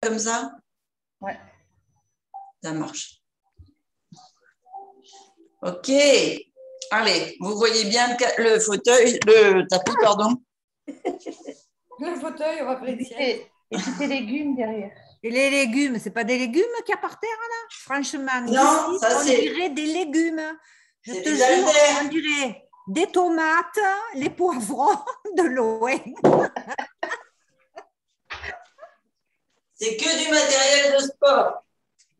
comme ça? Ouais. Ça marche. Ok. Allez, vous voyez bien le fauteuil, le tapis, pardon. Le fauteuil, on va préciser. Et tous tes légumes derrière. Et les légumes, c'est pas des légumes qu'il y a par terre là? Franchement, non, ici, ça on dirait des légumes. Je te jure, on dirait des tomates, les poivrons de l'Ouen. C'est que du matériel de sport.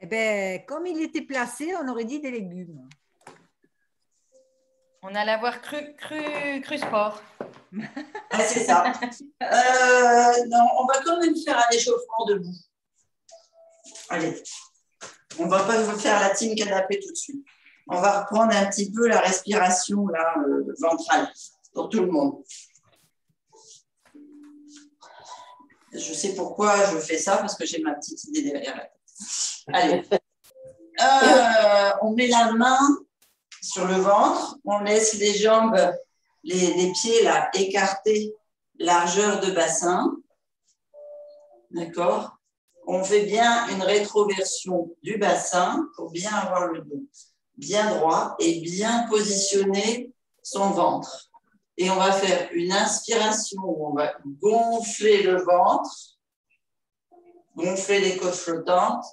Eh bien, comme il était placé, on aurait dit des légumes. On allait avoir cru sport. Ah, c'est ça. Non, on va quand même faire un échauffement debout. Allez, on ne va pas vous faire la team canapé tout de suite. On va reprendre un petit peu la respiration là, ventrale pour tout le monde. Je sais pourquoi je fais ça, parce que j'ai ma petite idée derrière la tête. Allez. On met la main sur le ventre, on laisse les jambes, les pieds là, écartés, largeur de bassin. D'accord? On fait bien une rétroversion du bassin pour bien avoir le dos bien droit et bien positionner son ventre. Et on va faire une inspiration où on va gonfler le ventre, gonfler les côtes flottantes,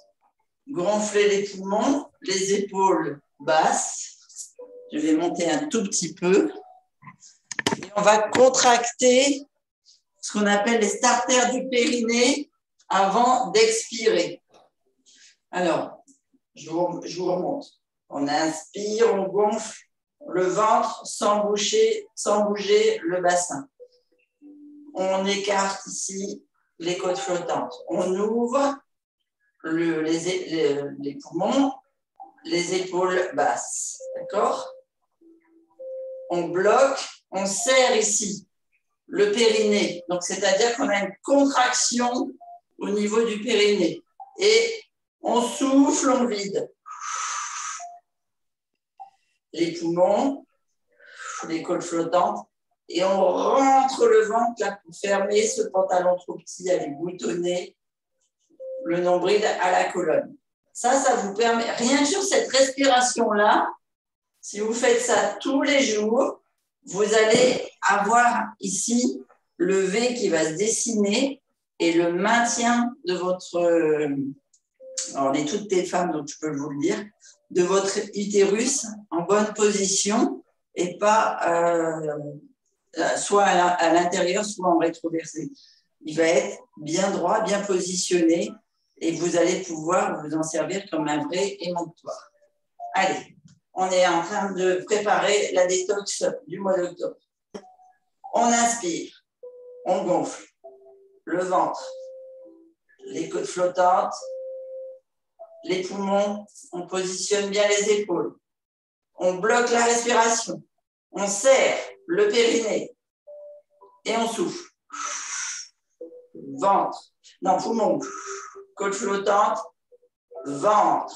gonfler les poumons, les épaules basses. Je vais monter un tout petit peu. Et on va contracter ce qu'on appelle les starters du périnée avant d'expirer. Alors, je vous remonte. On inspire, on gonfle le ventre sans bouger le bassin. On écarte ici les côtes flottantes. On ouvre les poumons, les épaules basses. D'accord? On bloque, on serre ici le périnée. Donc, c'est-à-dire qu'on a une contraction au niveau du périnée. Et on souffle, on vide. Les poumons, les côtes flottantes. Et on rentre le ventre là pour fermer ce pantalon trop petit avec boutonné, le nombril à la colonne. Ça vous permet, rien que sur cette respiration-là, si vous faites ça tous les jours, vous allez avoir ici le V qui va se dessiner et le maintien de votre, alors on est toutes des femmes donc je peux vous le dire, de votre utérus en bonne position et pas soit à l'intérieur, soit en rétroversé. Il va être bien droit, bien positionné et vous allez pouvoir vous en servir comme un vrai émonctoire. Allez, on est en train de préparer la détox du mois d'octobre. On inspire, on gonfle le ventre, les côtes flottantes, les poumons, on positionne bien les épaules. On bloque la respiration, on serre le périnée et on souffle. Ventre, non, poumon, côte flottante, ventre.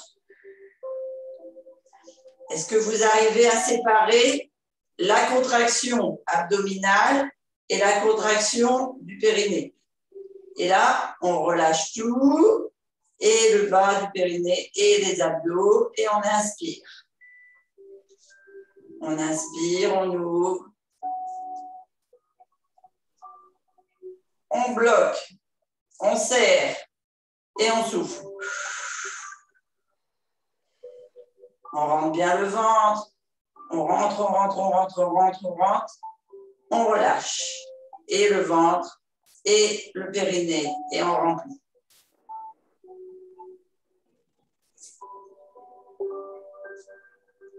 Est-ce que vous arrivez à séparer la contraction abdominale et la contraction du périnée? Et là, on relâche tout, et le bas du périnée et les abdos, et on inspire. On inspire, on ouvre. On bloque, on serre et on souffle. On rentre bien le ventre. On rentre, on rentre, on rentre, on rentre, on rentre. On relâche. Et le ventre et le périnée. Et on remplit.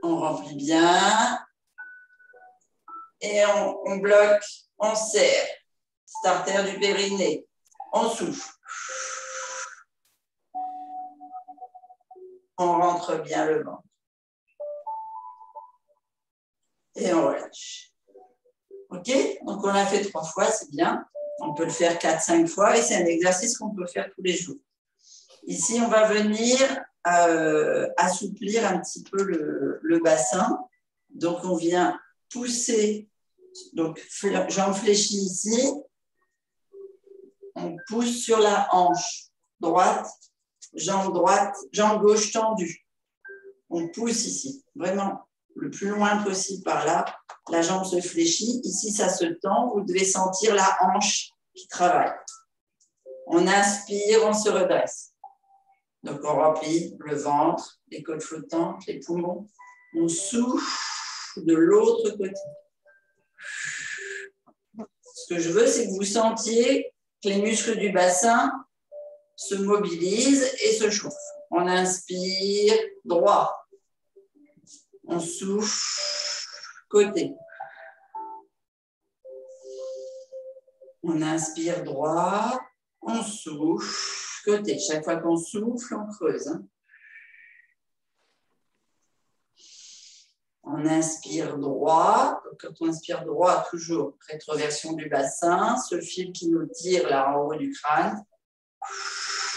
On remplit bien. Et on bloque, on serre. Starter du périnée. On souffle. On rentre bien le ventre. Et on relâche. OK? Donc, on l'a fait 3 fois, c'est bien. On peut le faire 4-5 fois et c'est un exercice qu'on peut faire tous les jours. Ici, on va venir assouplir un petit peu le bassin. Donc, on vient pousser. Donc, jambes fléchies ici. On pousse sur la hanche. droite, jambe gauche tendue. On pousse ici, vraiment le plus loin possible par là. La jambe se fléchit. Ici, ça se tend. Vous devez sentir la hanche qui travaille. On inspire, on se redresse. Donc, on remplit le ventre, les côtes flottantes, les poumons. On souffle de l'autre côté. Ce que je veux, c'est que vous sentiez que les muscles du bassin se mobilisent et se chauffent. On inspire droit. On souffle côté. On inspire droit. On souffle côté. Chaque fois qu'on souffle, on creuse. On inspire droit. Quand on inspire droit, toujours rétroversion du bassin, ce fil qui nous tire là en haut du crâne.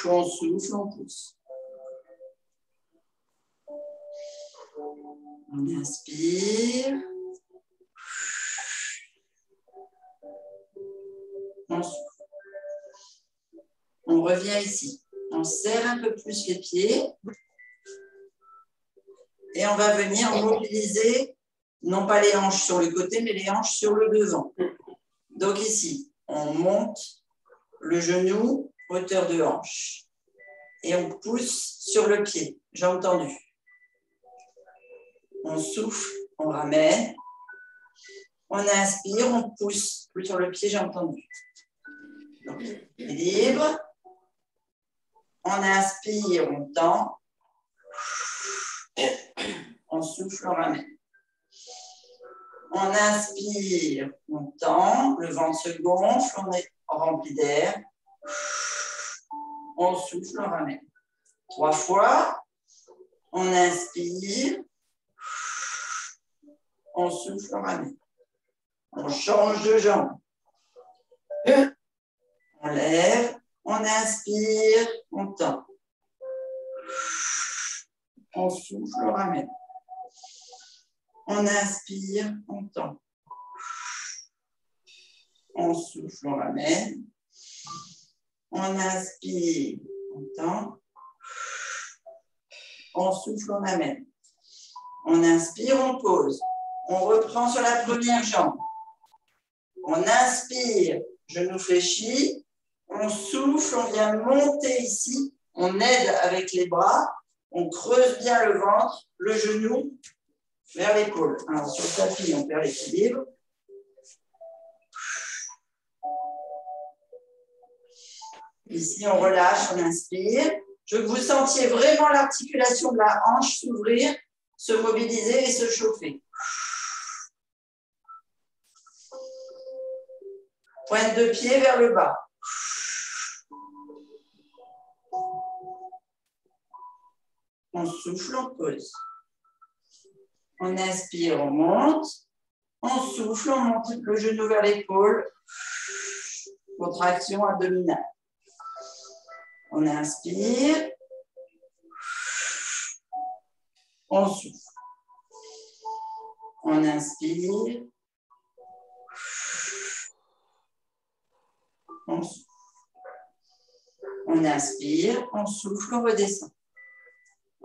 On souffle, on pousse. On inspire. On souffle. On revient ici. On serre un peu plus les pieds. Et on va venir mobiliser, non pas les hanches sur le côté, mais les hanches sur le devant. Donc ici, on monte le genou, hauteur de hanche. Et on pousse sur le pied, jambe tendue. On souffle, on ramène. On inspire, on pousse plus sur le pied, jambe tendue. Donc, libre. On inspire, on tend. On souffle, on ramène. On inspire, on tend, le ventre se gonfle, on est rempli d'air. On souffle, on ramène. 3 fois. On inspire. On souffle, on ramène. On change de jambe. On lève. On inspire, on tend. On souffle, on ramène. On inspire, on tend. On souffle, on ramène. On inspire, on tend. On souffle, on amène. On inspire, on pose. On reprend sur la première jambe. On inspire, genou fléchi. On souffle, on vient monter ici. On aide avec les bras. On creuse bien le ventre, le genou vers l'épaule. Alors sur le tapis, on perd l'équilibre. Ici, on relâche, on inspire. Je veux que vous sentiez vraiment l'articulation de la hanche s'ouvrir, se mobiliser et se chauffer. Pointe de pied vers le bas. On souffle, on pose. On inspire, on monte. On souffle, on monte le genou vers l'épaule. Contraction abdominale. On inspire. On souffle. On inspire. On souffle. On inspire, on souffle, on redescend.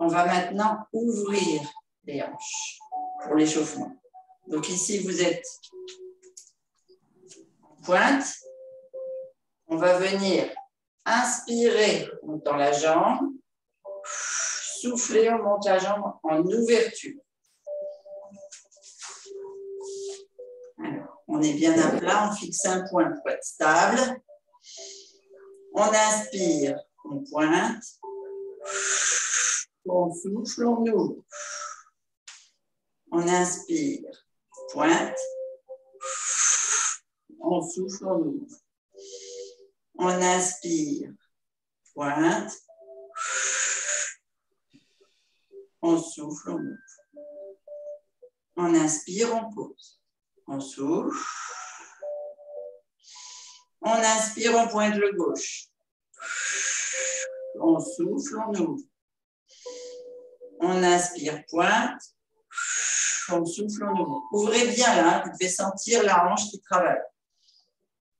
On va maintenant ouvrir les hanches pour l'échauffement. Donc ici, vous êtes en pointe. On va venir inspirer, on tend la jambe. Souffler, on monte la jambe en ouverture. Alors, on est bien à plat, on fixe un point pour être stable. On inspire, on pointe. On souffle, on ouvre. On inspire, pointe. On souffle, on ouvre. On inspire, pointe. On souffle, on ouvre. On inspire, on pose. On souffle. On inspire, on pointe le gauche. On souffle, on ouvre. On inspire, pointe. On souffle, on ouvre. Ouvrez bien là, vous devez sentir la hanche qui travaille.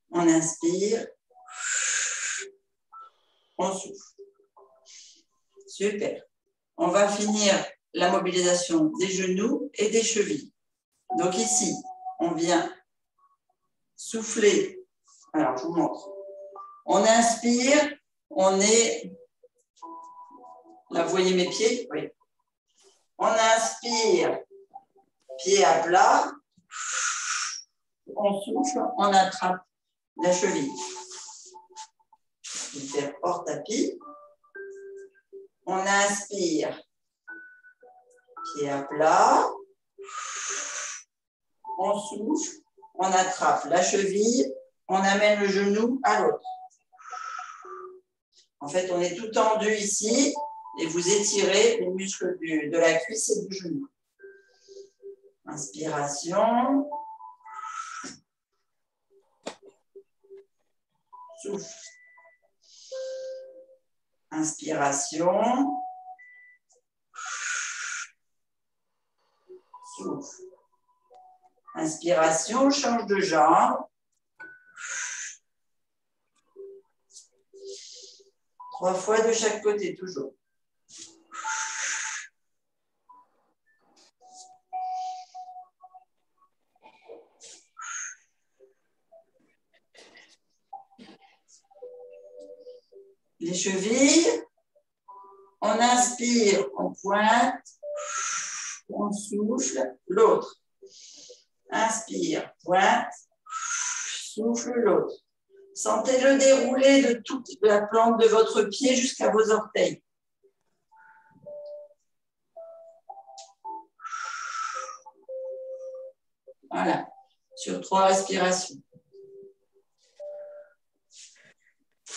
On inspire. On souffle. Super. On va finir la mobilisation des genoux et des chevilles. Donc ici, on vient souffler. Alors, je vous montre. On inspire, on est... Là, vous voyez mes pieds? Oui. On inspire, pied à plat. On souffle, on attrape la cheville. Je vais faire hors tapis. On inspire, pied à plat. On souffle, on attrape la cheville, on amène le genou à l'autre. En fait, on est tout tendu ici et vous étirez les muscles de la cuisse et du genou. Inspiration. Souffle. Inspiration. Souffle. Inspiration, change de jambe. 3 fois de chaque côté, toujours. Les chevilles, on inspire, on pointe, on souffle, l'autre. Inspire, pointe, souffle l'autre. Sentez-le dérouler de toute la plante de votre pied jusqu'à vos orteils. Voilà, sur 3 respirations.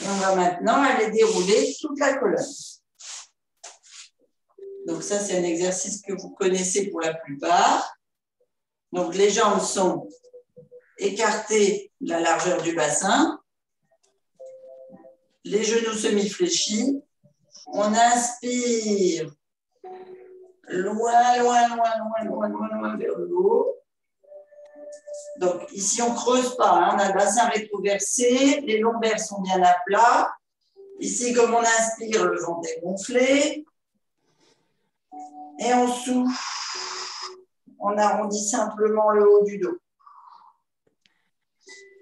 Et on va maintenant aller dérouler toute la colonne. Donc ça, c'est un exercice que vous connaissez pour la plupart. Donc les jambes sont écartées de la largeur du bassin. Les genoux semi-fléchis. On inspire loin, loin, loin, loin, loin, loin, loin vers le haut. Donc ici, on ne creuse pas. Hein. On a le bassin rétroversé. Les lombaires sont bien à plat. Ici, comme on inspire, le ventre est gonflé. Et on souffle. On arrondit simplement le haut du dos.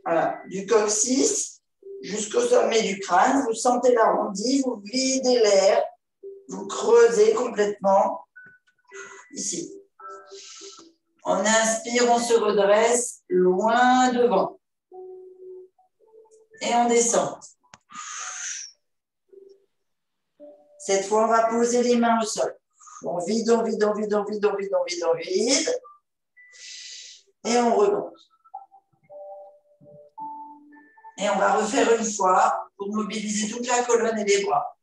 Voilà, du coccyx jusqu'au sommet du crâne, vous sentez l'arrondi, vous videz l'air, vous creusez complètement ici. On inspire, on se redresse loin devant. Et on descend. Cette fois, on va poser les mains au sol. On vide, on vide, on vide, on vide, on vide, on vide, on vide. Et on remonte. Et on va refaire une fois pour mobiliser toute la colonne et les bras.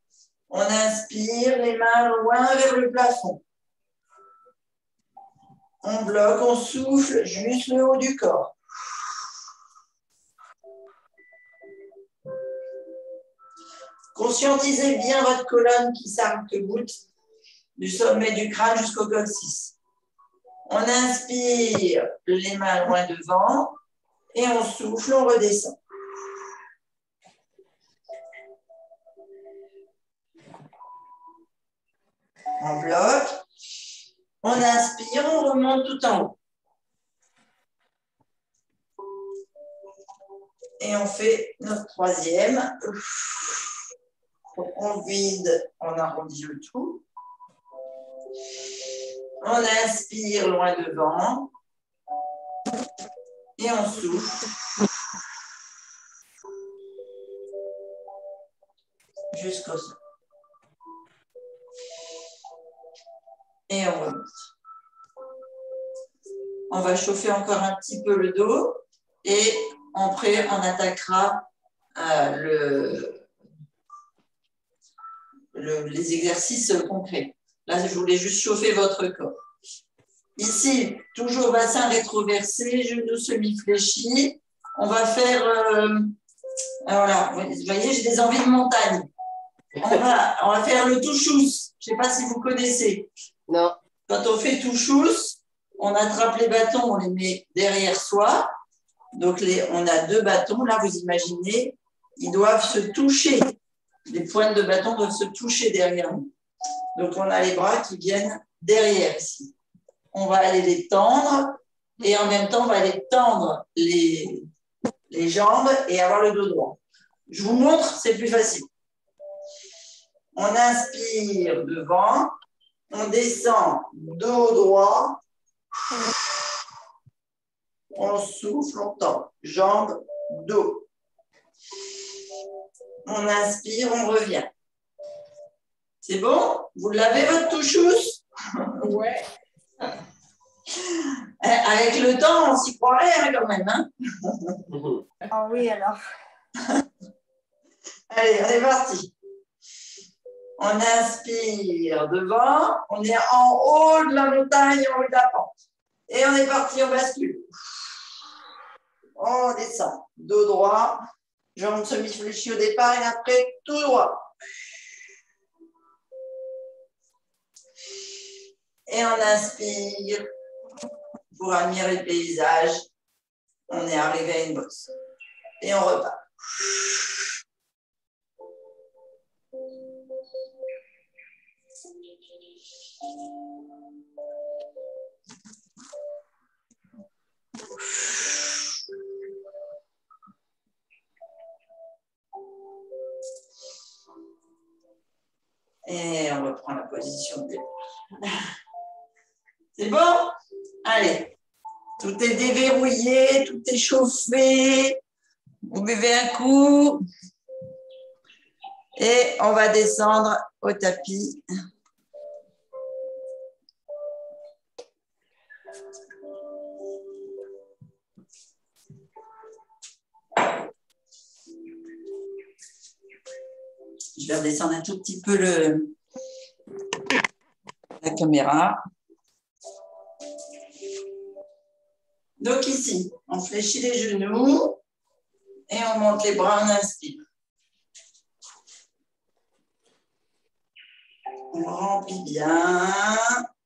On inspire, les mains loin vers le plafond. On bloque, on souffle juste le haut du corps. Conscientisez bien votre colonne qui s'arc-boute du sommet du crâne jusqu'au coccyx. On inspire, les mains loin devant et on souffle, on redescend. On bloque, on inspire, on remonte tout en haut. Et on fait notre troisième. On vide, on arrondit le tout. On inspire loin devant. Et on souffle. Jusqu'au sol. Et on remonte. On va chauffer encore un petit peu le dos et après on attaquera les exercices concrets. Là, je voulais juste chauffer votre corps. Ici, toujours bassin rétroversé, genoux semi-fléchis. On va faire, voilà, vous voyez, j'ai des envies de montagne. On va faire le touchous. Je ne sais pas si vous connaissez. Non. Quand on fait touchous, on attrape les bâtons, on les met derrière soi. Donc, on a 2 bâtons. Là, vous imaginez, ils doivent se toucher. Les pointes de bâton doivent se toucher derrière nous. Donc, on a les bras qui viennent derrière ici. On va aller les tendre et en même temps, on va aller tendre les jambes et avoir le dos droit. Je vous montre, c'est plus facile. On inspire devant, on descend dos droit, on souffle, on tend, jambes, dos. On inspire, on revient. C'est bon? Vous l'avez votre touchous? Ouais. Avec le temps, on s'y croirait hein, quand même. Hein? Ah oui, alors. Allez, on est parti. On inspire devant, on est en haut de la montagne, en haut de la pente. Et on est parti, on bascule. On descend, dos droit, jambes semi-fléchies au départ et après tout droit. Et on inspire pour admirer le paysage. On est arrivé à une bosse. Et on repart. Et on reprend la position de départ. C'est bon? Allez. Tout est déverrouillé, tout est chauffé. Vous buvez un coup. Et on va descendre au tapis. Je vais redescendre un tout petit peu la caméra. Donc ici, on fléchit les genoux et on monte les bras, on inspire. On remplit bien,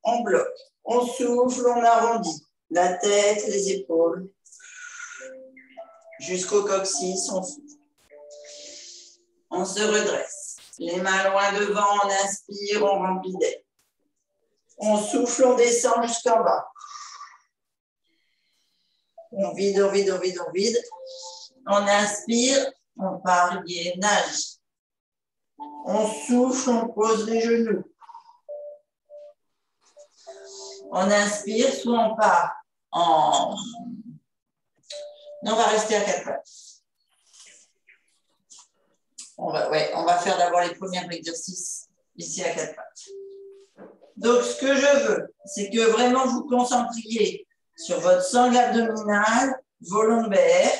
on bloque, on souffle, on arrondit la tête, les épaules, jusqu'au coccyx, on souffle. On se redresse, les mains loin devant, on inspire, on remplit d'air. On souffle, on descend jusqu'en bas. On vide, on vide, on vide, on vide. On inspire, on part, gainage. On souffle, on pose les genoux. On inspire, soit on part en... Non, on va rester à quatre pattes. On va faire d'abord les premiers exercices ici à quatre pattes. Donc, ce que je veux, c'est que vraiment vous concentriez sur votre sangle abdominale, vos lombaires,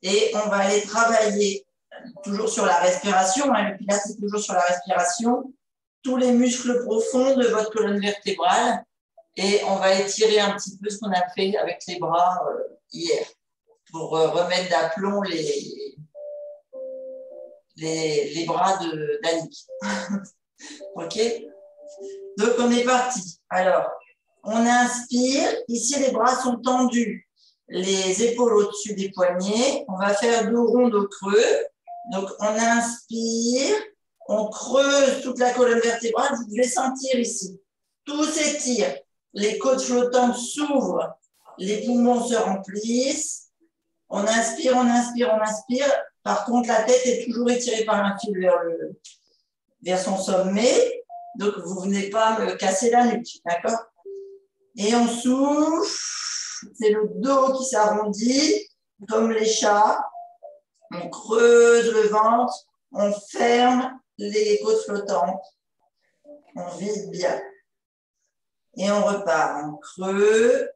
et on va aller travailler toujours sur la respiration. Hein, le pilates, c'est toujours sur la respiration. Tous les muscles profonds de votre colonne vertébrale. Et on va étirer un petit peu ce qu'on a fait avec les bras hier pour remettre d'aplomb les bras d'Annick. OK? Donc, on est parti. Alors, on inspire. Ici, les bras sont tendus. Les épaules au-dessus des poignets. On va faire dos rond, dos creux. Donc, on inspire. On creuse toute la colonne vertébrale. Vous devez sentir ici. Tout s'étire. Les côtes flottantes s'ouvrent. Les poumons se remplissent. On inspire, on inspire, on inspire. Par contre, la tête est toujours étirée par un fil vers son sommet. Donc, vous ne venez pas me casser la nuque, d'accord? Et on souffle. C'est le dos qui s'arrondit, comme les chats. On creuse le ventre. On ferme les côtes flottantes. On vide bien. Et on repart. On creuse.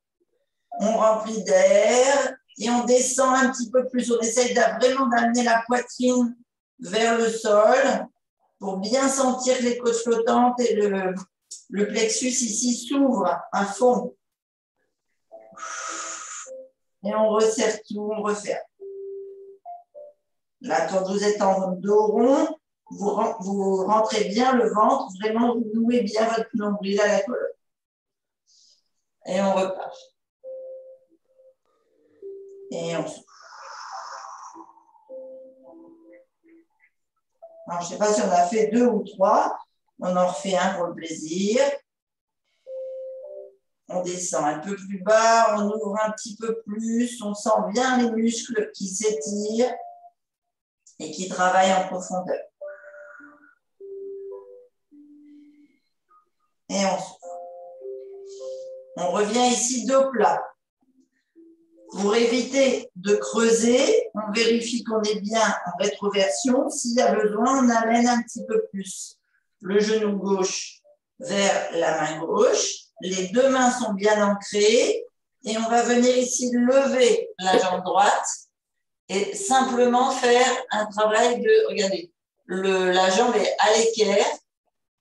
On remplit d'air. Et on descend un petit peu plus. On essaye vraiment d'amener la poitrine vers le sol pour bien sentir que les côtes flottantes et le plexus ici s'ouvrent à fond. Et on resserre tout, on referme. Là, quand vous êtes en dos rond, vous rentrez bien le ventre, vraiment vous nouez bien votre nombril à la colonne. Et on repart. Et on souffle. Alors, je ne sais pas si on a fait 2 ou 3, On en refait un pour le plaisir. On descend un peu plus bas, on ouvre un petit peu plus, on sent bien les muscles qui s'étirent et qui travaillent en profondeur. Et on souffle. On revient ici dos plat. Pour éviter de creuser, on vérifie qu'on est bien en rétroversion. S'il y a besoin, on amène un petit peu plus le genou gauche vers la main gauche. Les deux mains sont bien ancrées et on va venir ici lever la jambe droite et simplement faire un travail de, regardez, la jambe est à l'équerre.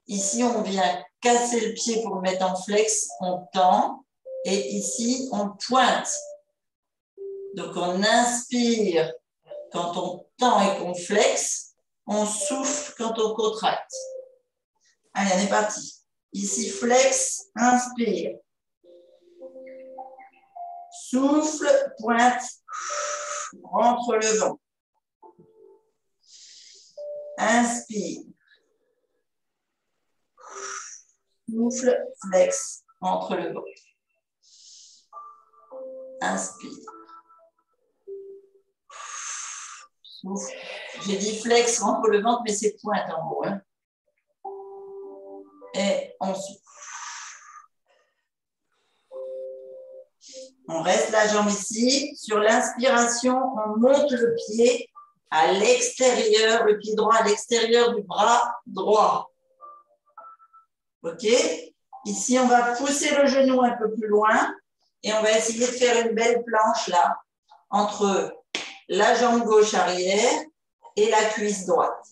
Ici, on vient casser le pied pour le mettre en flex, on tend et ici, on pointe. Donc, on inspire quand on tend et qu'on flexe, on souffle quand on contracte. Allez, on est parti. Ici, flex, inspire. Souffle, pointe, rentre le vent. Inspire. Souffle, flex, rentre le vent. Inspire. Souffle. J'ai dit flex, rentre le ventre, mais c'est pointe en haut. Hein. Et on souffle. On reste la jambe ici. Sur l'inspiration, on monte le pied à l'extérieur, le pied droit à l'extérieur du bras droit. OK? Ici, on va pousser le genou un peu plus loin et on va essayer de faire une belle planche là, entre la jambe gauche arrière et la cuisse droite.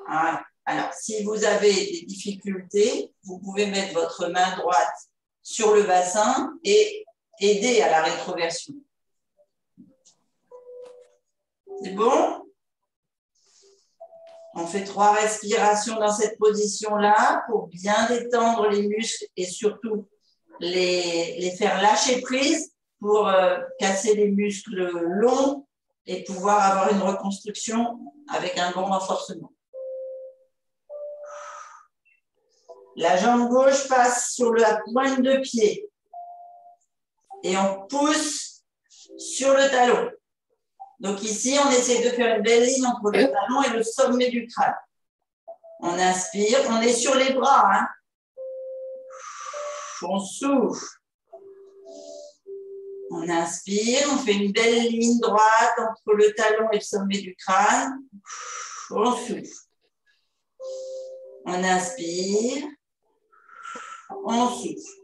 Voilà. Alors, si vous avez des difficultés, vous pouvez mettre votre main droite sur le bassin et aider à la rétroversion. C'est bon? On fait 3 respirations dans cette position-là pour bien détendre les muscles et surtout les faire lâcher prise pour casser les muscles longs et pouvoir avoir une reconstruction avec un bon renforcement. La jambe gauche passe sur la pointe de pied et on pousse sur le talon. Donc ici, on essaie de faire une belle ligne entre le talon et le sommet du crâne. On inspire, on est sur les bras. Hein. On souffle. On inspire, on fait une belle ligne droite entre le talon et le sommet du crâne. On souffle. On inspire. On souffle.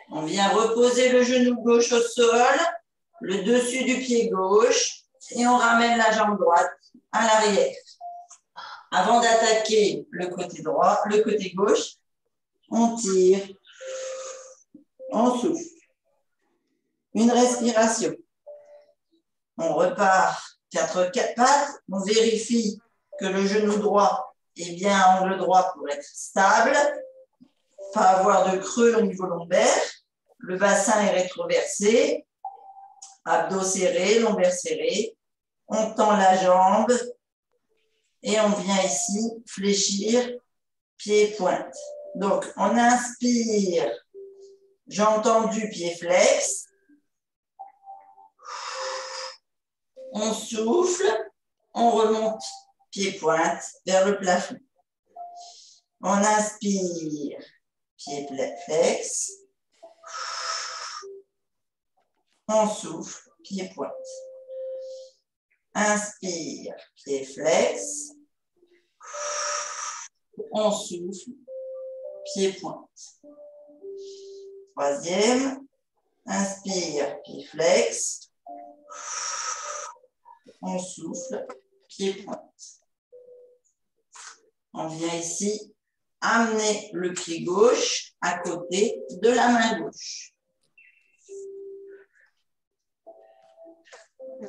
On vient reposer le genou gauche au sol, le dessus du pied gauche et on ramène la jambe droite à l'arrière. Avant d'attaquer le côté droit, le côté gauche, on tire, on souffle. Une respiration. On repart 4 pattes, on vérifie que le genou droit est bien à angle droit pour être stable. Pas avoir de creux au niveau lombaire, le bassin est rétroversé, abdos serrés, lombaire serré, on tend la jambe et on vient ici fléchir pied pointe. Donc on inspire, jambe tendue, pied flex, on souffle, on remonte pied pointe vers le plafond. On inspire. Pied flex. On souffle, pied pointe. Inspire, pied flex. On souffle, pied pointe. 3e. Inspire, pied flex. On souffle, pied pointe. On vient ici amener le pied gauche à côté de la main gauche.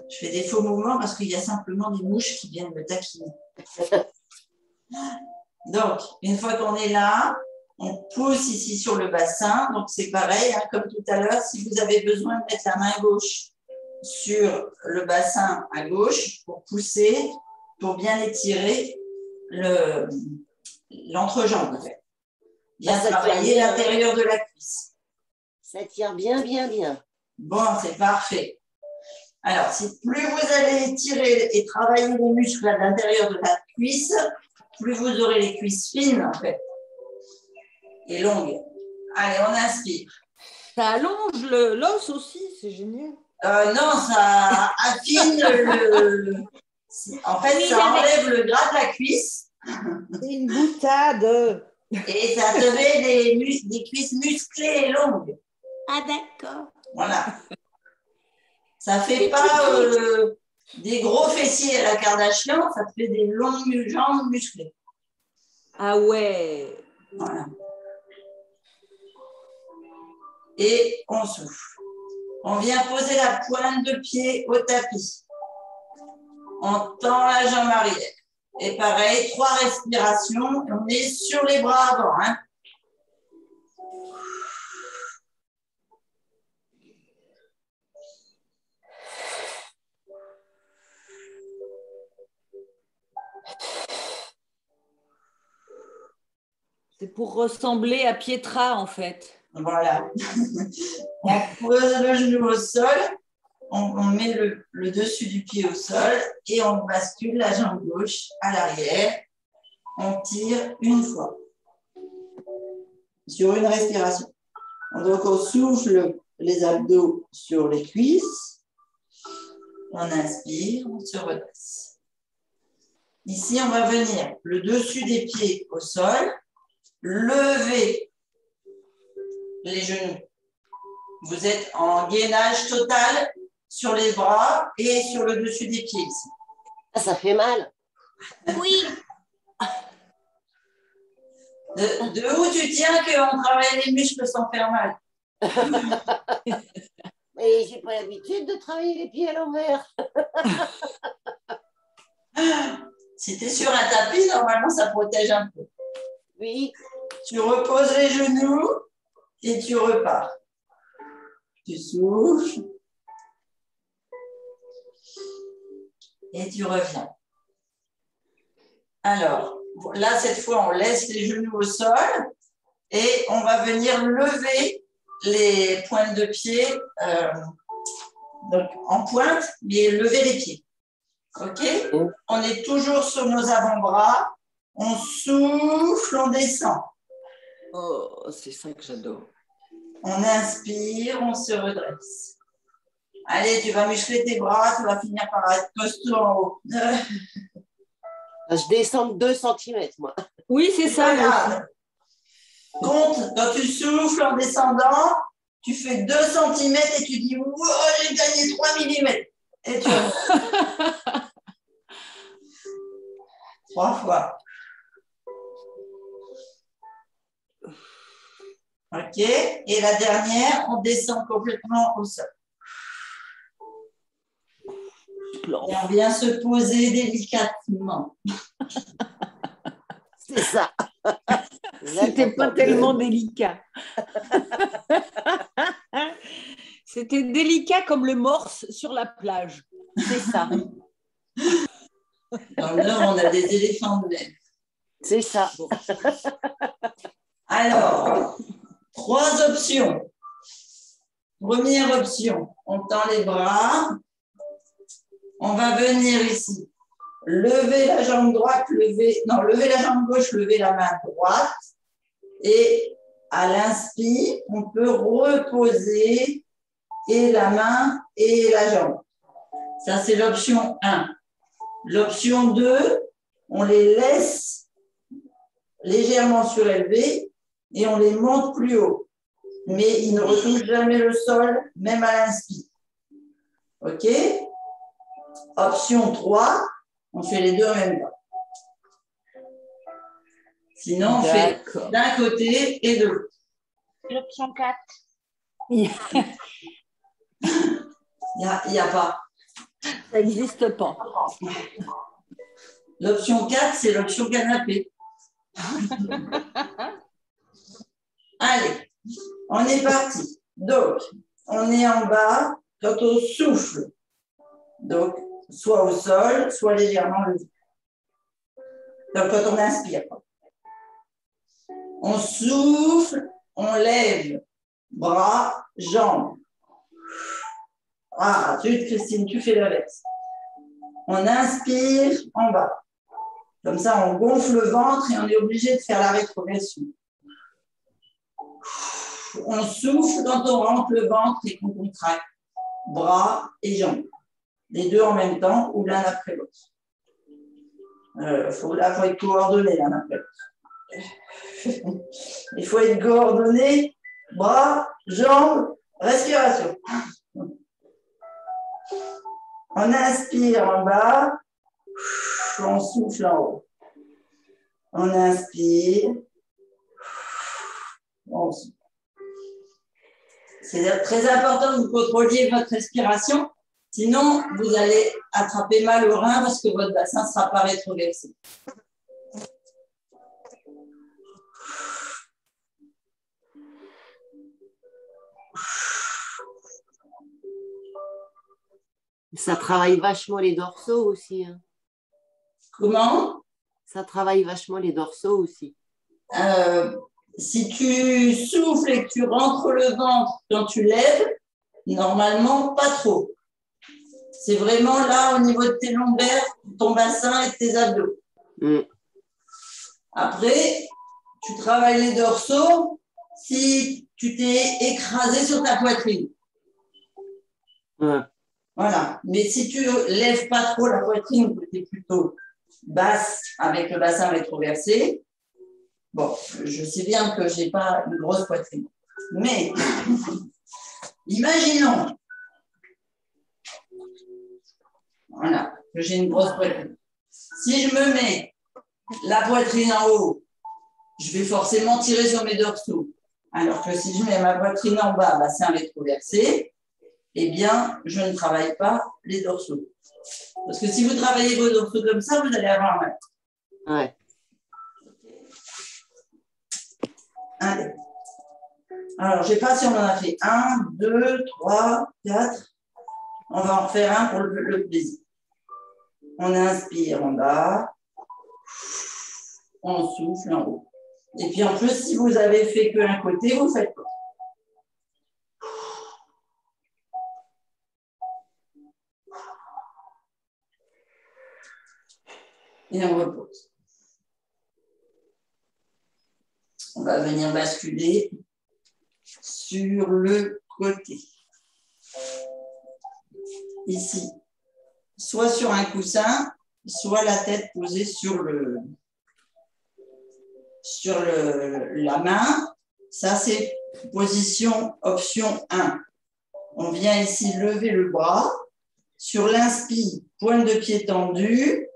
Je fais des faux mouvements parce qu'il y a simplement des mouches qui viennent me taquiner. Donc, une fois qu'on est là, on pousse ici sur le bassin. Donc, c'est pareil, hein, comme tout à l'heure, si vous avez besoin de mettre la main gauche sur le bassin à gauche pour pousser, pour bien étirer, l'entrejambe. Bien travailler l'intérieur de la cuisse. Ça tire bien, bien, bien. Bon, c'est parfait. Alors, plus vous allez étirer et travailler les muscles à l'intérieur de la cuisse, plus vous aurez les cuisses fines, en fait, et longues. Allez, on inspire. Ça allonge l'os aussi, c'est génial. Non, ça affine En fait, Oui, ça enlève le gras de la cuisse. C'est une boutade. Et ça te met des cuisses musclées et longues. Ah, d'accord. Voilà. Ça ne fait pas des gros fessiers à la Kardashian, ça te fait des longues jambes musclées. Ah ouais. Voilà. Et on souffle. On vient poser la pointe de pied au tapis. On tend la jambe arrière. Et pareil, 3 respirations. On est sur les bras avant. Hein. C'est pour ressembler à Pietra, en fait. Voilà. On pose le genou au sol. On met le dessus du pied au sol et on bascule la jambe gauche à l'arrière. On tire une fois sur une respiration. Donc, on souffle les abdos sur les cuisses. On inspire, on se redresse. Ici, on va venir le dessus des pieds au sol, lever les genoux. Vous êtes en gainage total sur les bras et sur le dessus des pieds ici. Ah, ça fait mal. Oui. De où tu tiens qu'on travaille les muscles sans faire mal? Mais j'ai pas l'habitude de travailler les pieds à l'envers. Si tu es sur un tapis, normalement, ça protège un peu. Oui. Tu reposes les genoux et tu repars. Tu souffles et tu reviens. Alors, là, cette fois, on laisse les genoux au sol et on va venir lever les pointes de pied donc en pointe, mais lever les pieds. OK? On est toujours sur nos avant-bras. On souffle, on descend. Oh, c'est ça que j'adore. On inspire, on se redresse. Allez, tu vas muscler tes bras, tu vas finir par être costaud en haut. Je descends de 2 cm, moi. Oui, c'est ça. Regarde. Compte, quand tu souffles en descendant, tu fais 2 cm et tu dis « Wow, j'ai gagné 3 mm » et tu remontes. 3 fois. OK. Et la dernière, on descend complètement au sol. Et on vient se poser délicatement. C'est ça. C'était pas tellement délicat. C'était délicat comme le morse sur la plage. C'est ça. Dans le Nord, on a des éléphants de laine. C'est ça. Bon. Alors, 3 options. Première option, on tend les bras. On va venir ici. Lever la jambe droite, lever la jambe gauche, lever la main droite. Et à l'inspire, on peut reposer et la main et la jambe. Ça, c'est l'option 1. L'option 2, on les laisse légèrement surélevés et on les monte plus haut. Mais ils ne retouchent jamais le sol, même à l'inspire. OK? Option 3, on fait les deux en même temps. Sinon, on fait d'un côté et de l'autre. L'option 4. Il n'y a pas. Ça n'existe pas. L'option 4, c'est l'option canapé. Allez, on est parti. Donc, on est en bas quand on souffle. Donc, soit au sol, soit légèrement levé. Donc, quand on inspire, on souffle, on lève, bras, jambes. Ah, zut, Christine, tu fais l'inverse. On inspire en bas. Comme ça, on gonfle le ventre et on est obligé de faire la rétroversion. On souffle quand on rentre le ventre et qu'on contracte bras et jambes. Les deux en même temps ou l'un après l'autre. Là, il faut être coordonné l'un après l'autre. Il faut être coordonné, bras, jambes, respiration. On inspire en bas, on souffle en haut. On inspire, on souffle. C'est très important que vous contrôliez votre respiration, sinon vous allez attraper mal au rein parce que votre bassin ne sera pas rétroversé. Ça travaille vachement les dorsaux aussi. Hein. Comment? Ça travaille vachement les dorsaux aussi. Si tu souffles et que tu rentres le ventre quand tu lèves, normalement, pas trop. C'est vraiment là, au niveau de tes lombaires, ton bassin et tes abdos. Après, tu travailles les dorsaux si tu t'es écrasé sur ta poitrine. Voilà. Mais si tu lèves pas trop la poitrine, que tu es plutôt basse avec le bassin rétroversé, bon, je sais bien que je n'ai pas une grosse poitrine. Mais imaginons, voilà, que j'ai une grosse poitrine. Si je me mets la poitrine en haut, je vais forcément tirer sur mes dorsaux. Alors que si je mets ma poitrine en bas, bassin rétroversé, eh bien, je ne travaille pas les dorsaux. Parce que si vous travaillez vos dorsaux comme ça, vous allez avoir mal. Ouais. Allez. Alors, je ne sais pas si on en a fait 1, 2, 3, 4. On va en faire un pour le plaisir. On inspire en bas. On souffle en haut. Et puis, en plus, si vous avez fait qu'un côté, vous faites quoi? Et on repose. On va venir basculer sur le côté. Ici, soit sur un coussin, soit la tête posée sur la main. Ça, c'est position option 1. On vient ici lever le bras. Sur l'inspire, pointe de pied tendue,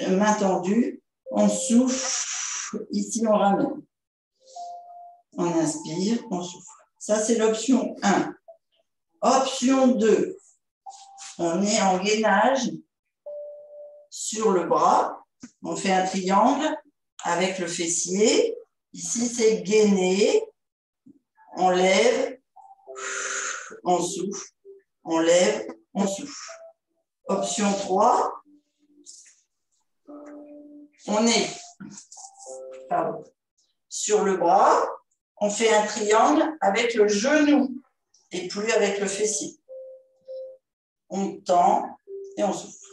main tendue. On souffle. Ici, on ramène. On inspire, on souffle. Ça, c'est l'option 1. Option 2. On est en gainage sur le bras. On fait un triangle avec le fessier. Ici, c'est gainer. On lève, on souffle. On lève, on souffle. Option 3. On est sur le bras. On fait un triangle avec le genou et plus avec le fessier. On tend et on souffle.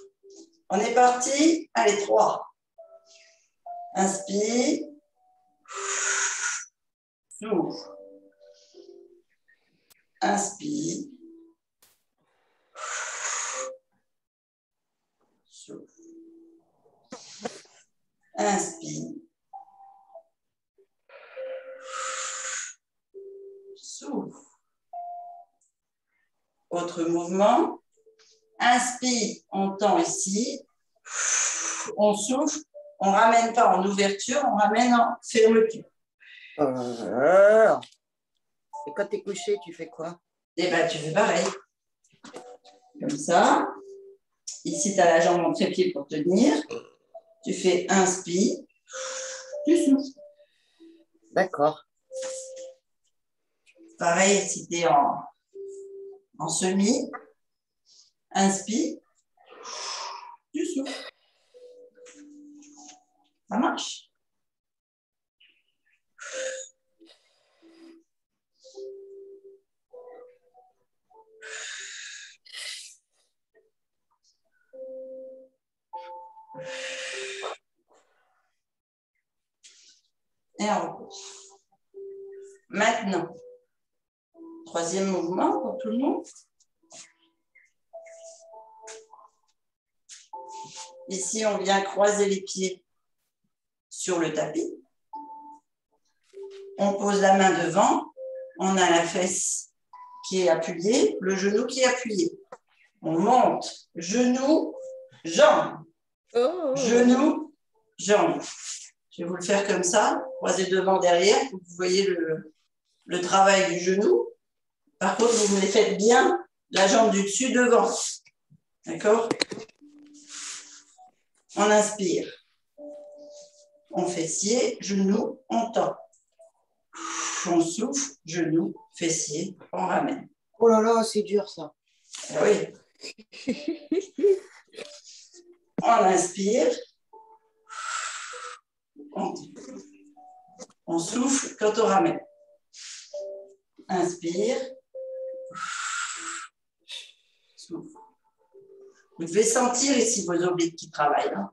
On est parti. Allez, 3. Inspire. Souffle. Inspire. Souffle. Inspire. Souffle. Autre mouvement. Inspire, on tend ici. On souffle. On ne ramène pas en ouverture, on ramène en fermeture. Et quand tu es couché, tu fais quoi? Et bien, tu fais pareil. Comme ça. Ici, tu as la jambe en trépied pour tenir. Tu fais inspire. Tu souffles. D'accord. Pareil, si tu es en semi. Inspire. Tu souffles. Ça marche? Et on repose. Maintenant, troisième mouvement pour tout le monde. Ici, on vient croiser les pieds sur le tapis. On pose la main devant. On a la fesse qui est appuyée, le genou qui est appuyé. On monte, genou, jambe. Oh. Genou, jambe. Je vais vous le faire comme ça, croisé devant, derrière, pour que vous voyez le travail du genou. Par contre, vous me les faites bien, la jambe du dessus devant. D'accord? On inspire. On fessier, genou, on tend. On souffle, genou, fessier, on ramène. Oh là là, c'est dur ça. Oui. On inspire. On souffle quand on ramène. Inspire. Souffle. Vous devez sentir ici vos obliques qui travaillent. Hein.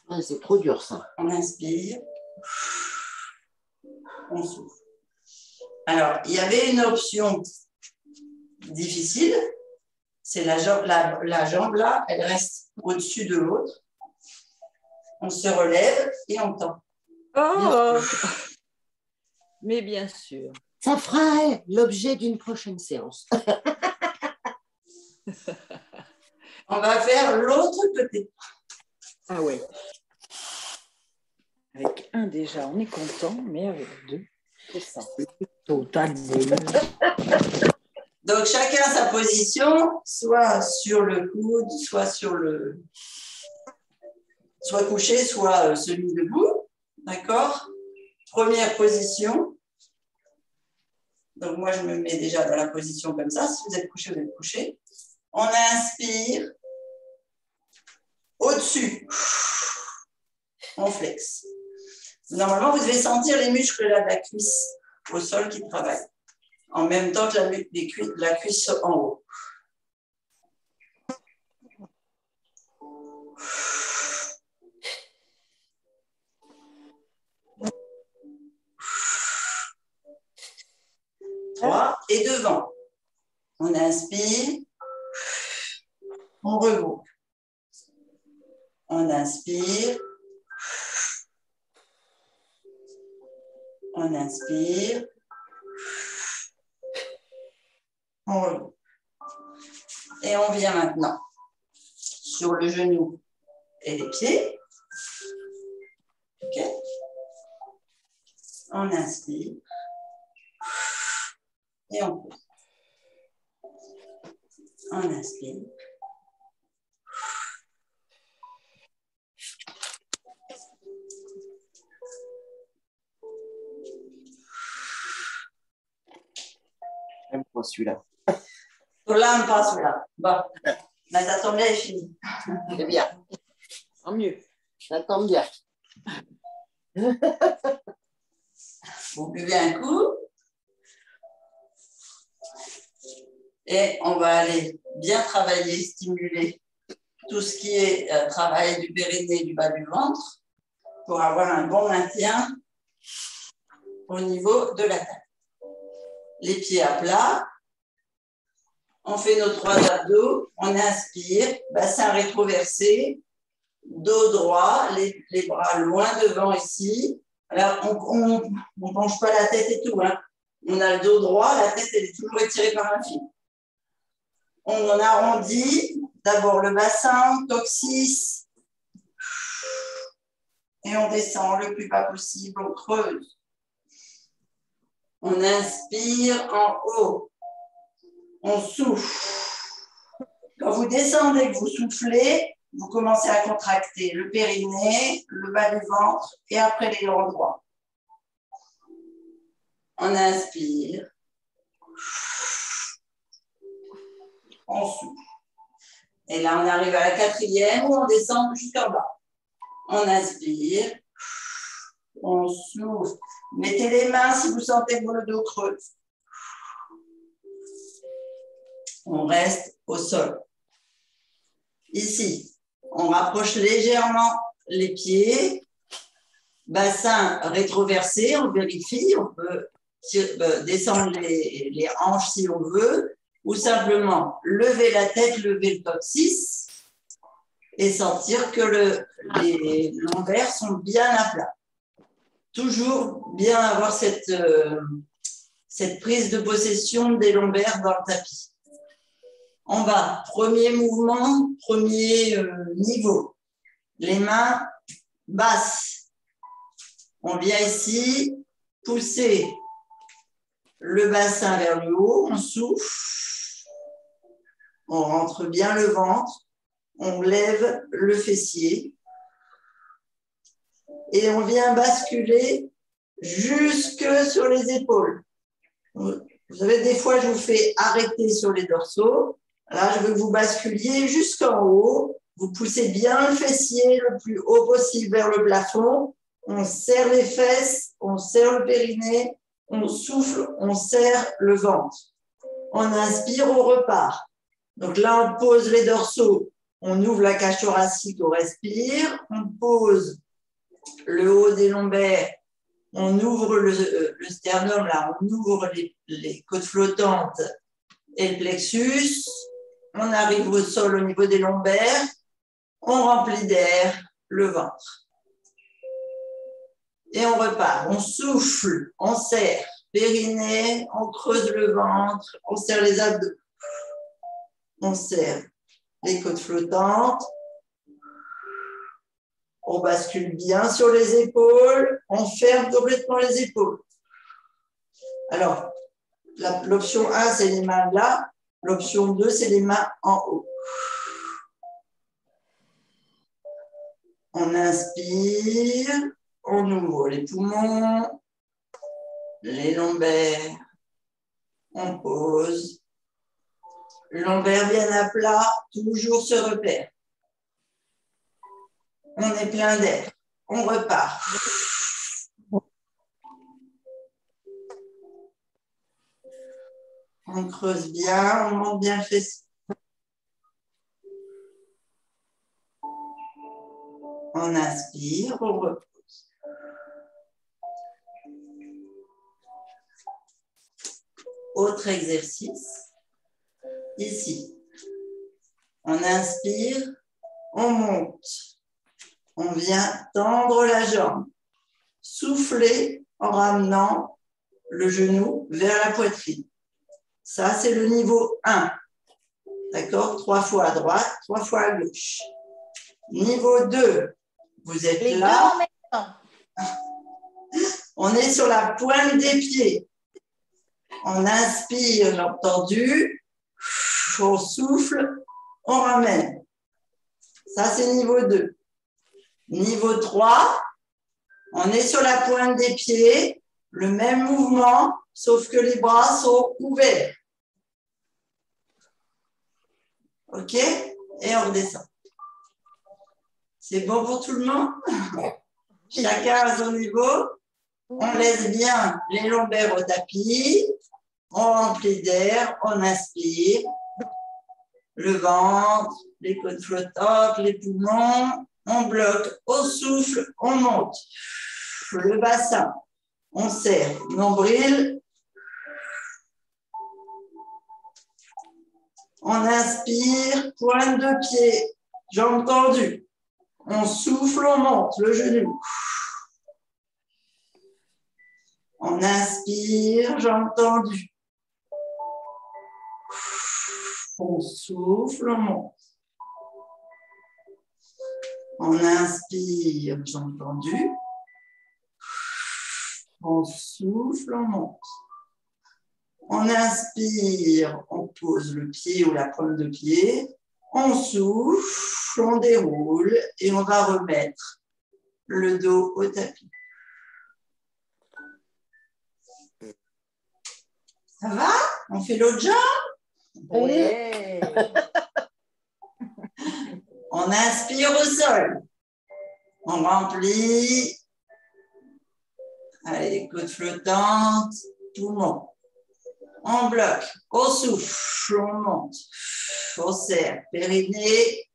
Ah, c'est trop dur ça. On inspire. On souffle. Alors, il y avait une option difficile. C'est la jambe là, elle reste au-dessus de l'autre. On se relève et on tend. Oh. Mais bien sûr. Ça fera l'objet d'une prochaine séance. On va faire l'autre côté. Ah ouais. Avec un déjà, on est content, mais avec deux, c'est ça. Total. Donc, chacun sa position, soit sur le coude, soit couché, soit semi-debout. D'accord? Première position. Donc, moi, je me mets déjà dans la position comme ça. Si vous êtes couché, vous êtes couché. On inspire. Au-dessus. On flexe. Normalement, vous devez sentir les muscles là, de la cuisse au sol qui travaillent. En même temps que la cuisse en haut. Trois. Et devant. On inspire. On regroupe. On inspire. On inspire. On regroupe. Et on vient maintenant sur le genou et les pieds. OK? On inspire. Et on pose. On inspire. J'aime pas celui-là. Là, on passe là. Bon, mais ça tombe bien, est fini. C'est bien. En mieux. Ça tombe bien. Vous buvez un coup. Et on va aller bien travailler, stimuler tout ce qui est travail du périnée, du bas du ventre, pour avoir un bon maintien au niveau de la tête. Les pieds à plat. On fait nos 3 abdos. On inspire, bassin rétroversé, dos droit, les bras loin devant ici. Alors, on ne penche pas la tête et tout. Hein. On a le dos droit, la tête elle est toujours étirée par un fil. On en arrondit d'abord le bassin, coccyx, et on descend le plus bas possible, on creuse. On inspire en haut, on souffle. Quand vous descendez, que vous soufflez, vous commencez à contracter le périnée, le bas du ventre et après les grands droits. On inspire. On souffle. Et là, on arrive à la 4e où on descend jusqu'en bas. On inspire. On souffle. Mettez les mains si vous sentez que le dos creuse. On reste au sol. Ici, on rapproche légèrement les pieds. Bassin rétroversé, on vérifie. On peut descendre les hanches si on veut. Ou simplement lever la tête, lever le coccyx et sentir que les lombaires sont bien à plat. Toujours bien avoir cette prise de possession des lombaires dans le tapis. En bas, premier mouvement, premier niveau. Les mains basses. On vient ici pousser le bassin vers le haut, on souffle, on rentre bien le ventre, on lève le fessier et on vient basculer jusque sur les épaules. Vous savez, des fois, je vous fais arrêter sur les dorsaux. Là, je veux que vous basculiez jusqu'en haut. Vous poussez bien le fessier le plus haut possible vers le plafond. On serre les fesses, on serre le périnée, on souffle, on serre le ventre. On inspire, on repart. Donc là, on pose les dorsaux. On ouvre la cage thoracique, on respire. On pose le haut des lombaires. On ouvre le sternum, là, on ouvre les côtes flottantes et le plexus. On arrive au sol au niveau des lombaires. On remplit d'air le ventre. Et on repart. On souffle, on serre périnée, on creuse le ventre, on serre les abdos. On serre les côtes flottantes. On bascule bien sur les épaules. On ferme complètement les épaules. Alors, l'option 1, c'est les mains là. L'option 2, c'est les mains en haut. On inspire. On ouvre les poumons, les lombaires. On pose. Lombaire bien à plat, toujours se repère. On est plein d'air. On repart. On creuse bien, on monte bien le fessier. On inspire, on repose. Autre exercice. Ici. On inspire, on monte. On vient tendre la jambe. Souffler en ramenant le genou vers la poitrine. Ça, c'est le niveau 1. D'accord? 3 fois à droite, 3 fois à gauche. Niveau 2, vous êtes Les là. deux en même temps. On est sur la pointe des pieds. On inspire, jambes tendues. On souffle, on ramène. Ça, c'est niveau 2. Niveau 3, on est sur la pointe des pieds. Le même mouvement, sauf que les bras sont ouverts. OK? Et on redescend. C'est bon pour tout le monde? Chacun à son niveau. On laisse bien les lombaires au tapis. On remplit d'air, on inspire. Le ventre, les côtes flottantes, les poumons. On bloque, au souffle, on monte. Le bassin, on serre. Nombril. On inspire, pointe de pied, jambes tendues. On souffle, on monte le genou. On inspire, jambes tendues. On souffle, on monte. On inspire, jambes tendues. On souffle, on monte. On inspire, on pose le pied ou la pointe de pied. On souffle, on déroule et on va remettre le dos au tapis. Ça va? On fait l'autre jambe? Oui. On inspire au sol. On remplit Allez, côte flottante, poumon. On bloque, au souffle, on monte, on serre, périnée,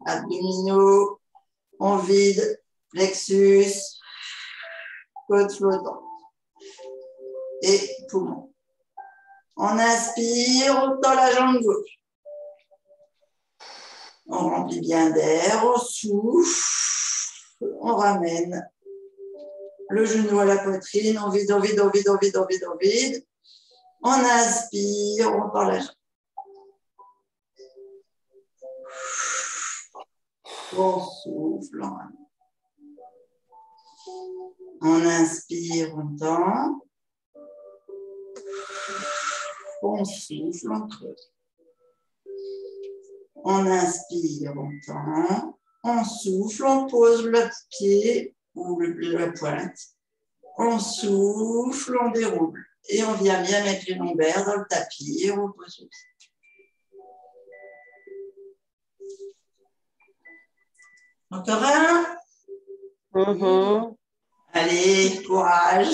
abdominaux, on vide, plexus, côte flottante et poumon. On inspire, on tend la jambe gauche. On remplit bien d'air, on souffle, on ramène le genou à la poitrine, on vide, on vide, on vide, on vide, on vide, on vide. On inspire, on tend la jambe. On souffle, on ramène. On inspire, on tend. On souffle, on creuse. On inspire, on tend. On souffle, on pose le pied ou la pointe. On souffle, on déroule. Et on vient bien mettre les lombaires dans le tapis et on pose aussi. Encore un. Allez, courage.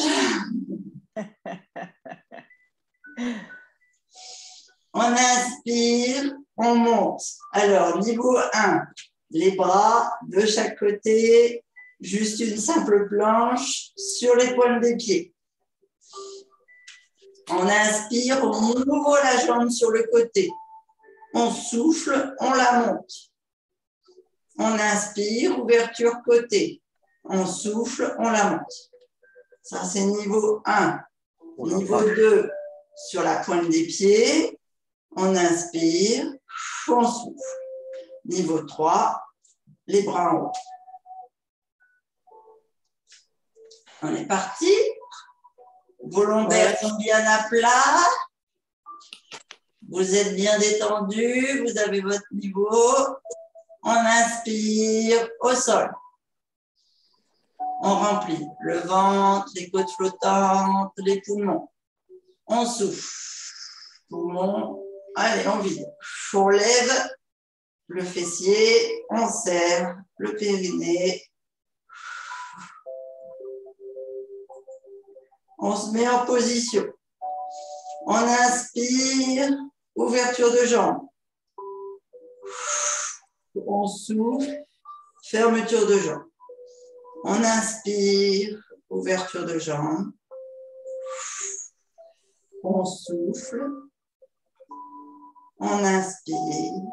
On inspire, on monte. Alors, niveau 1, les bras de chaque côté, juste une simple planche sur les pointes des pieds. On inspire, on ouvre la jambe sur le côté. On souffle, on la monte. On inspire, ouverture côté. On souffle, on la monte. Ça, c'est niveau 1. Niveau 2, sur la pointe des pieds. On inspire, on souffle. Niveau 3, les bras en haut. On est parti. Vos lombaires sont bien à plat. Vous êtes bien détendu. Vous avez votre niveau. On inspire au sol. On remplit le ventre, les côtes flottantes, les poumons. On souffle. Poumons. Allez, on vide. On lève le fessier. On serre le périnée. On se met en position. On inspire, ouverture de jambes. On souffle, fermeture de jambes. On inspire, ouverture de jambes. On souffle. On inspire.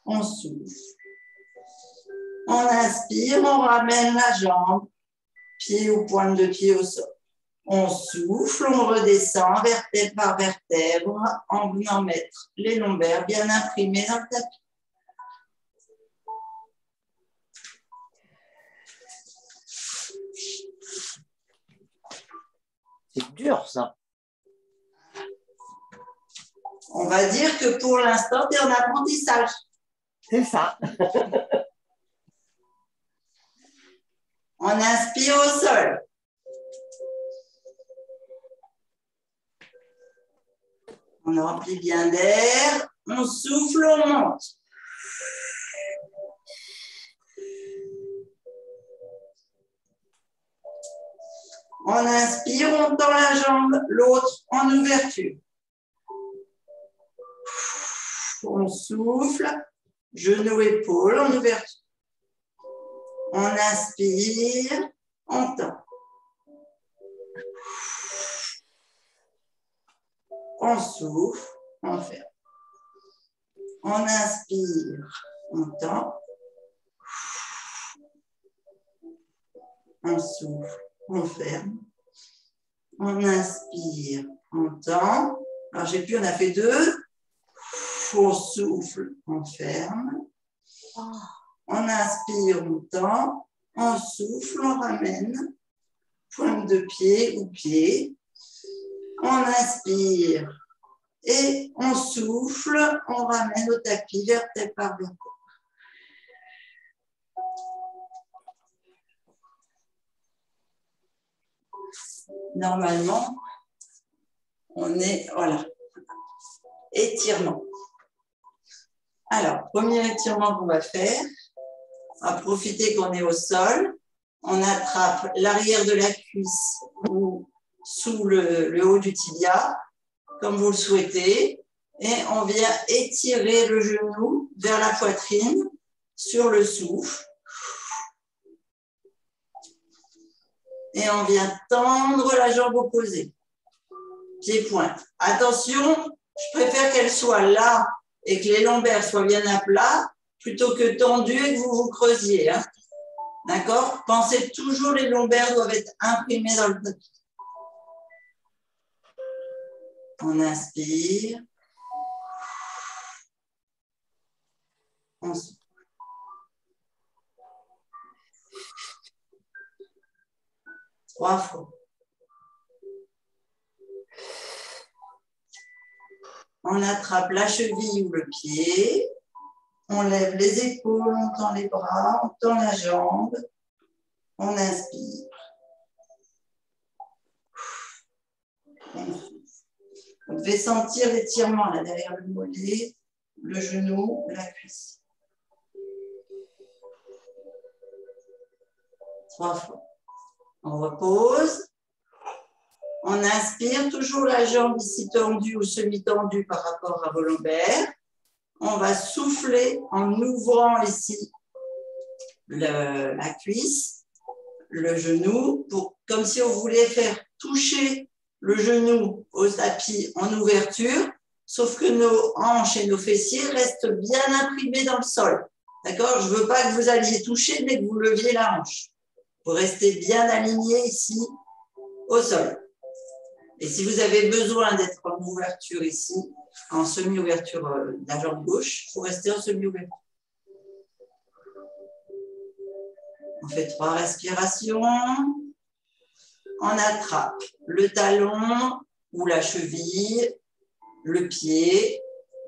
On souffle. On inspire, on ramène la jambe, pied ou pointe de pied au sol. On souffle, on redescend vertèbre par vertèbre en venant mettre les lombaires bien imprimés dans le tapis. C'est dur, ça. On va dire que pour l'instant, tu es en apprentissage. C'est ça. On inspire au sol. On remplit bien d'air. On souffle, on monte. On inspire, on tend la jambe, l'autre en ouverture. On souffle, genou, épaule en ouverture. On inspire, on tend. On souffle, on ferme. On inspire, on tend. On souffle, on ferme. On inspire, on tend. Alors, j'ai plus, on a fait 2. On souffle, on ferme. On inspire, on tend. On souffle, on ramène. Pointe de pied ou pied. On inspire et on souffle. On ramène au tapis, vertèbre par vertèbre. Normalement, on est, voilà, étirement. Alors, premier étirement qu'on va faire, On va profiter qu'on est au sol. On attrape l'arrière de la cuisse ou sous le haut du tibia, comme vous le souhaitez. Et on vient étirer le genou vers la poitrine sur le souffle. Et on vient tendre la jambe opposée. Pied-pointe. Attention, je préfère qu'elle soit là et que les lombaires soient bien à plat plutôt que tendues et que vous vous creusiez. Hein. D'accord? Pensez toujours les lombaires doivent être imprimés dans le tapis. On inspire. On souffle. Trois fois. On attrape la cheville ou le pied. On lève les épaules, on tend les bras, on tend la jambe. On inspire. Vous devez sentir l'étirement là derrière le mollet, le genou, la cuisse. 3 fois. On repose. On inspire, toujours la jambe ici tendue ou semi-tendue par rapport à vos lombaires. On va souffler en ouvrant ici la cuisse, le genou, comme si on voulait faire toucher le genou au tapis en ouverture, sauf que nos hanches et nos fessiers restent bien imprimés dans le sol. D'accord? Je ne veux pas que vous alliez toucher, mais que vous leviez la hanche. Vous restez bien aligné ici au sol. Et si vous avez besoin d'être en ouverture ici, en semi-ouverture de la jambe gauche, il faut rester en semi-ouverture. On fait 3 respirations. On attrape le talon ou la cheville, le pied.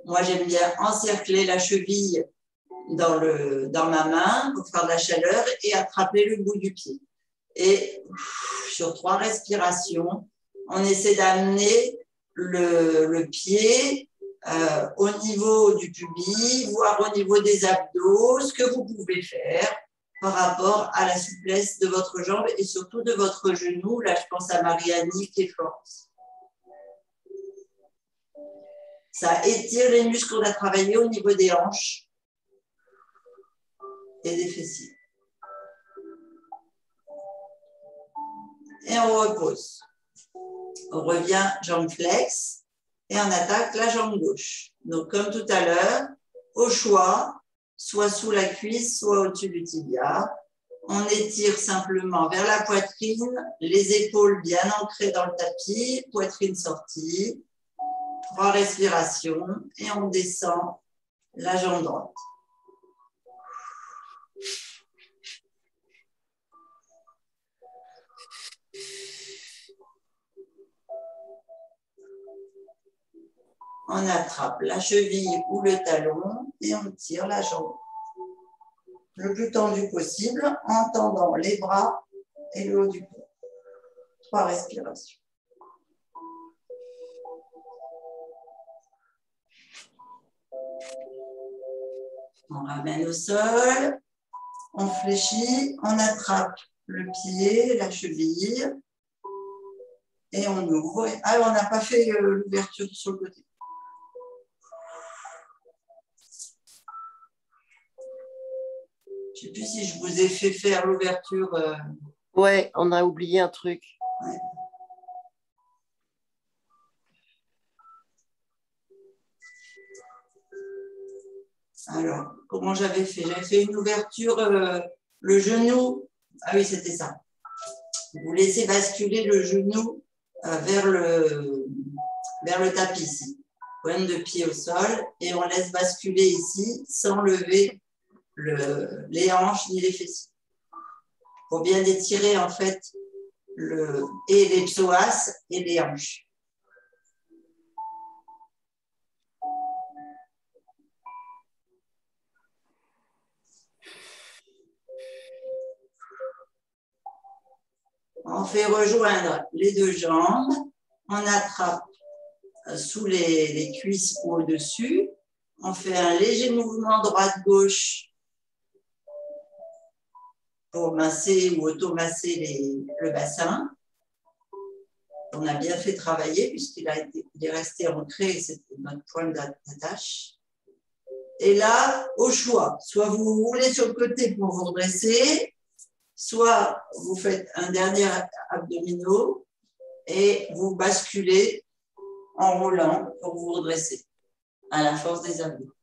Moi, j'aime bien encercler la cheville dans ma main pour faire de la chaleur et attraper le bout du pied. Et sur 3 respirations, on essaie d'amener le pied au niveau du pubis, voire au niveau des abdos, ce que vous pouvez faire par rapport à la souplesse de votre jambe et surtout de votre genou. Là, je pense à Marie-Annick et Florence. Ça étire les muscles qu'on a travaillés au niveau des hanches et des fessiers. Et on repose. On revient jambe flex et on attaque la jambe gauche. Donc, comme tout à l'heure, au choix, soit sous la cuisse, soit au-dessus du tibia. On étire simplement vers la poitrine, les épaules bien ancrées dans le tapis, poitrine sortie. 3 respirations et on descend la jambe droite. On attrape la cheville ou le talon et on tire la jambe le plus tendu possible en tendant les bras et le haut du corps. 3 respirations. On ramène au sol, on fléchit, on attrape le pied, la cheville et on ouvre. Ah, on n'a pas fait l'ouverture sur le côté. Je ne sais plus si je vous ai fait faire l'ouverture. Ouais, on a oublié un truc. Ouais. Alors, comment j'avais fait? J'avais fait une ouverture, le genou. Ah oui, c'était ça. Vous laissez basculer le genou vers le tapis ici. Pointe de pied au sol et on laisse basculer ici sans lever les hanches ni les fessiers. Pour bien étirer en fait et les psoas et les hanches. On fait rejoindre les 2 jambes. On attrape sous les cuisses ou au-dessus. On fait un léger mouvement droite-gauche pour masser ou automasser le bassin. On a bien fait travailler puisqu'il est resté ancré, c'était notre point d'attache. Et là, au choix, soit vous roulez sur le côté pour vous redresser, soit vous faites un dernier abdominaux et vous basculez en roulant pour vous redresser à la force des abdos.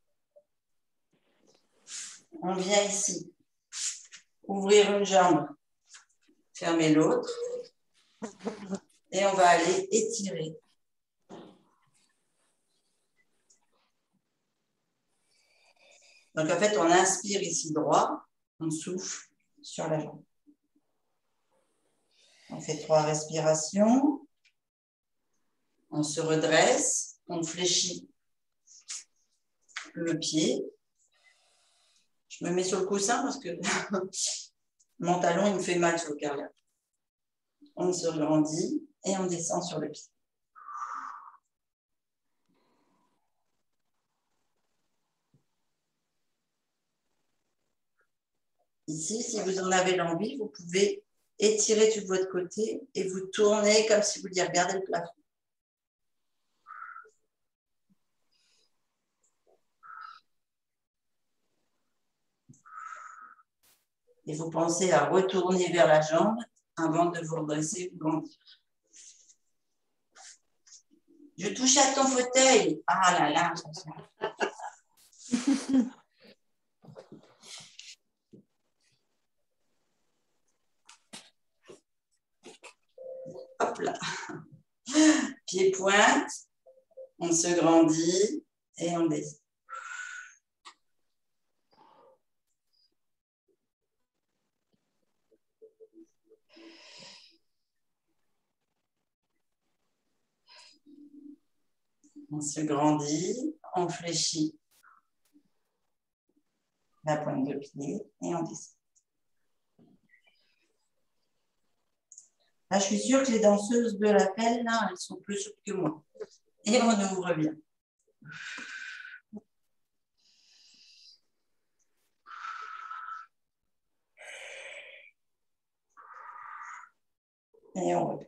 On vient ici, ouvrir une jambe, fermer l'autre et on va aller étirer. Donc en fait, on inspire ici droit, on souffle sur la jambe. On fait 3 respirations. On se redresse, on fléchit le pied. Je me mets sur le coussin parce que mon talon il me fait mal sur le carrière. On se grandit et on descend sur le pied. Ici, si vous en avez l'envie, vous pouvez étirer tout de votre côté et vous tourner comme si vous vouliez regarder le plafond. Et vous pensez à retourner vers la jambe avant de vous redresser ou grandir. Je touche à ton fauteuil. Ah là là. Hop là. Pied pointe. On se grandit et on descend. On se grandit, on fléchit la pointe de pied et on descend. Là, je suis sûre que les danseuses de l'appel, là, elles sont plus souples que moi. Et on ouvre bien. Et on revient.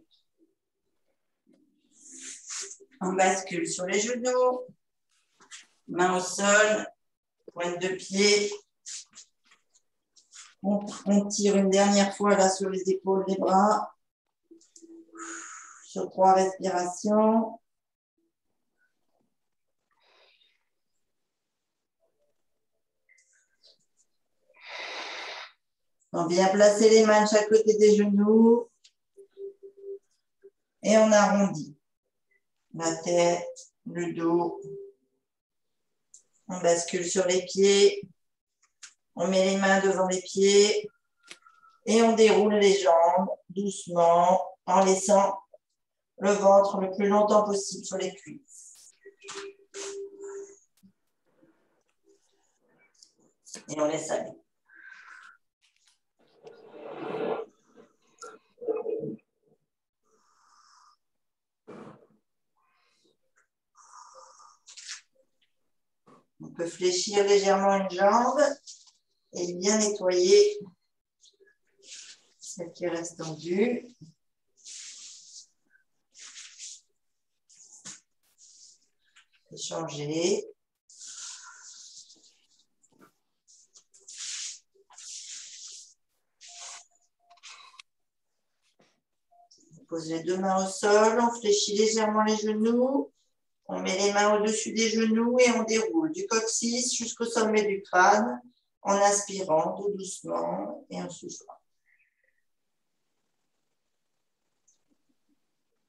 On bascule sur les genoux, main au sol, pointe de pied. On tire une dernière fois là sur les épaules, les bras. Sur 3 respirations. On vient placer les mains de chaque côté des genoux. Et on arrondit la tête, le dos. On bascule sur les pieds. On met les mains devant les pieds. Et on déroule les jambes doucement en laissant le ventre le plus longtemps possible sur les cuisses. Et on laisse aller. On peut fléchir légèrement une jambe et bien nettoyer celle qui reste tendue. Changer. On pose les 2 mains au sol, on fléchit légèrement les genoux. On met les mains au-dessus des genoux et on déroule du coccyx jusqu'au sommet du crâne en inspirant tout doucement et en soufflant.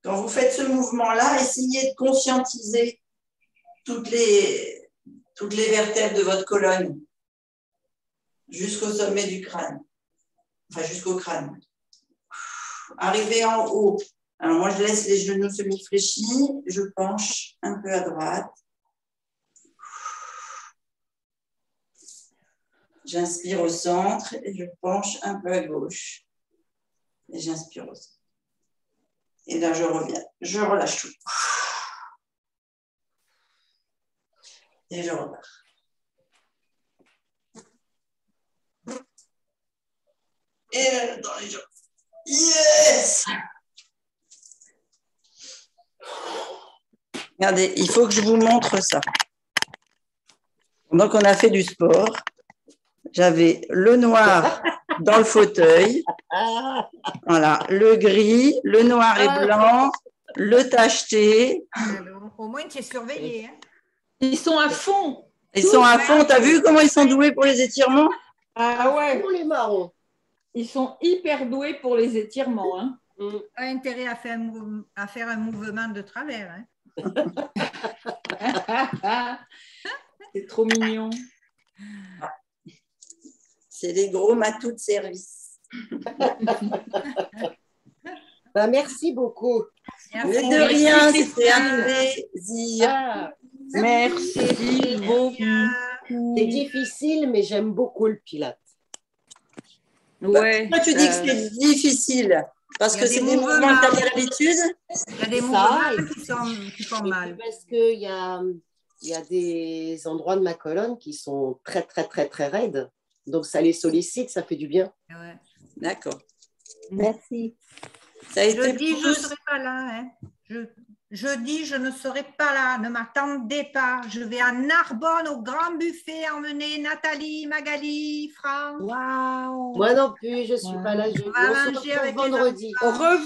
Quand vous faites ce mouvement-là, essayez de conscientiser toutes les vertèbres de votre colonne jusqu'au sommet du crâne, enfin jusqu'au crâne. Arrivez en haut. Alors moi, je laisse les genoux semi-fléchis, je penche un peu à droite. J'inspire au centre et je penche un peu à gauche. Et j'inspire au centre. Et là, je reviens. Je relâche tout. Et je repars. Et dans les jambes. Yes! Regardez, il faut que je vous montre ça. Pendant qu'on a fait du sport, j'avais le noir dans le fauteuil, voilà, le gris, le noir et blanc, le tacheté. Alors, au moins, tu es surveillé. Hein. Ils sont à fond. Ils sont à fond. T'as vu comment ils sont doués pour les étirements? Ah ouais. Pour les marrons. Ils sont hyper doués pour les étirements. Hein. Pas intérêt à faire un mouvement de travers. Hein. C'est trop mignon. C'est des gros matous de service. Bah, merci beaucoup. Mais de rien, c'était un plaisir. Ah, Merci beaucoup. c'est difficile, mais j'aime beaucoup le pilate. Ouais. Pourquoi tu dis que c'est difficile? Parce que c'est des mouvements que tu as pas l'habitude? Il y a des Ça, mouvements qui font Et mal. puis parce qu'il y a des endroits de ma colonne qui sont très, très, très, très raides. Donc, ça les sollicite, ça fait du bien. Ouais. D'accord. Merci. Ça a été Jeudi, je ne plus- serai pas là. Hein. Jeudi, je ne serai pas là. Ne m'attendez pas. Je vais à Narbonne au grand buffet emmener Nathalie, Magali, Franck. Waouh. Moi non plus, je ne suis pas là. On va On se manger retrouve avec les vendredi. enfants. Au revoir.